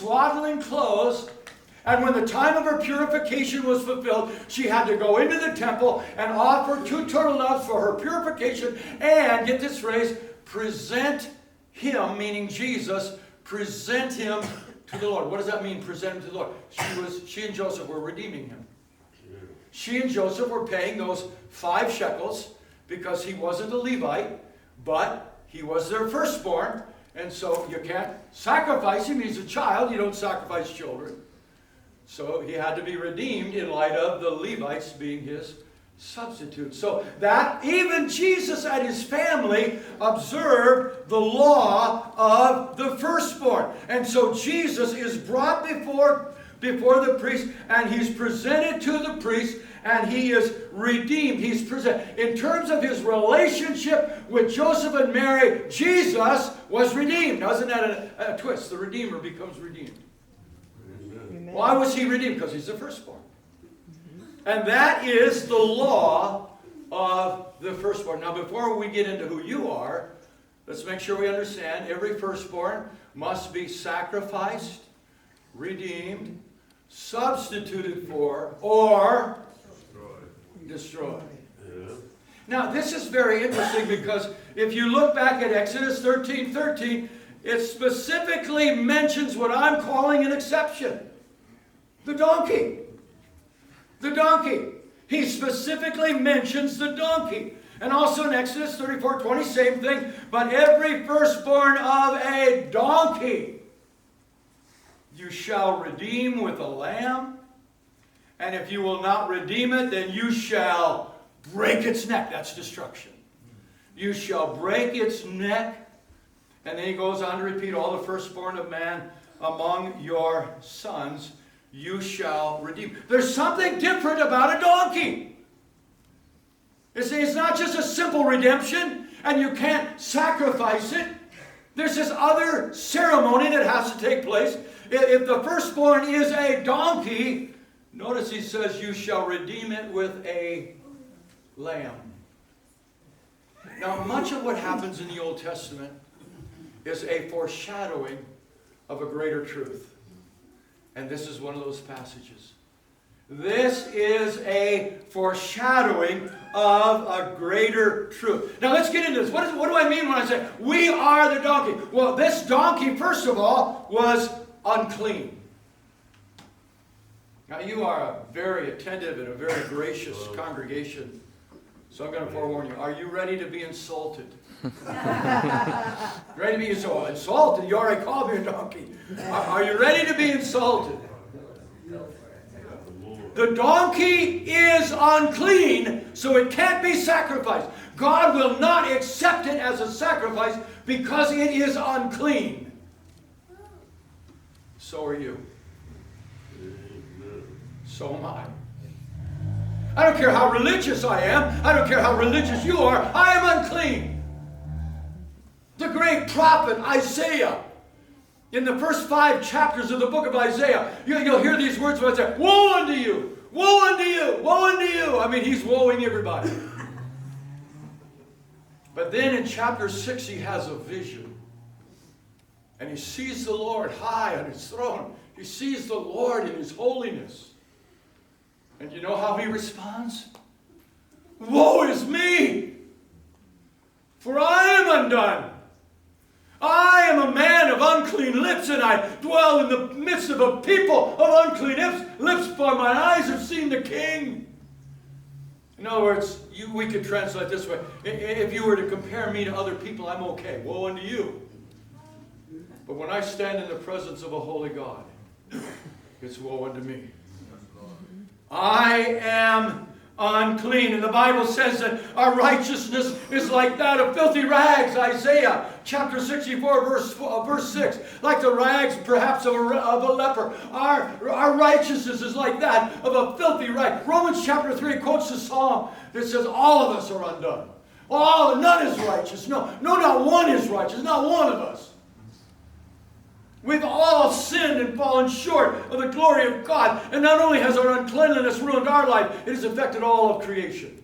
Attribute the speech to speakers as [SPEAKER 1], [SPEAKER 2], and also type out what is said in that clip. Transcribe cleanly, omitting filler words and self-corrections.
[SPEAKER 1] swaddling clothes. And when the time of her purification was fulfilled, she had to go into the temple and offer 2 turtle doves for her purification. And, get this phrase, present him, meaning Jesus, present him to the Lord. What does that mean, present him to the Lord? She and Joseph were redeeming him. She and Joseph were paying those 5 shekels because he wasn't a Levite, but he was their firstborn. And so you can't sacrifice him. He's a child. You don't sacrifice children. So he had to be redeemed in light of the Levites being his substitute. So that even Jesus and his family observed the law of the firstborn. And so Jesus is brought before the priest, and he's presented to the priest, and he is redeemed. He's presented. In terms of his relationship with Joseph and Mary, Jesus was redeemed. Now, isn't that a twist? The Redeemer becomes redeemed. Amen. Why was he redeemed? Because he's the firstborn. And that is the law of the firstborn. Now, before we get into who you are, let's make sure we understand every firstborn must be sacrificed, redeemed, substituted for, or destroyed. Yeah. Now, this is very interesting because if you look back at Exodus 13:13, it specifically mentions what I'm calling an exception. The donkey. The donkey. He specifically mentions the donkey. And also in Exodus 34:20, same thing. But every firstborn of a donkey you shall redeem with a lamb. And if you will not redeem it, then you shall break its neck. That's destruction. You shall break its neck. And then he goes on to repeat, all the firstborn of man among your sons you shall redeem. There's something different about a donkey. It's not just a simple redemption, and you can't sacrifice it. There's this other ceremony that has to take place. If the firstborn is a donkey, notice he says, you shall redeem it with a lamb. Now, much of what happens in the Old Testament is a foreshadowing of a greater truth. And this is one of those passages. This is a foreshadowing of a greater truth. Now let's get into this. What do I mean when I say, we are the donkey? Well, this donkey, first of all, was unclean. Now you are a very attentive and a very gracious congregation. So I'm going to forewarn you. Are you ready to be insulted? Ready to be insulted? You already called me a donkey. Are you ready to be insulted? The donkey is unclean, so it can't be sacrificed. God will not accept it as a sacrifice because it is unclean. So are you. So am I. I don't care how religious I am. I don't care how religious you are. I am unclean. The great prophet Isaiah, in the first 5 chapters of the book of Isaiah, you'll hear these words when I say, woe unto you, woe unto you, woe unto you. I mean, he's woeing everybody. But then in chapter 6, he has a vision. And he sees the Lord high on his throne. He sees the Lord in his holiness. And you know how he responds? Woe is me! For I am undone. I am a man of unclean lips, and I dwell in the midst of a people of unclean lips, for my eyes have seen the King. In other words, we could translate this way. If you were to compare me to other people, I'm okay. Woe unto you. But when I stand in the presence of a holy God, it's woe unto me. I am unclean. And the Bible says that our righteousness is like that of filthy rags. Isaiah chapter 64 verse 6. Like the rags perhaps of a leper. Our righteousness is like that of a filthy rag. Romans chapter 3 quotes the psalm that says all of us are undone. None is righteous. No, not one is righteous. Not one of us. We've all sinned and fallen short of the glory of God. And not only has our uncleanliness ruined our life, it has affected all of creation.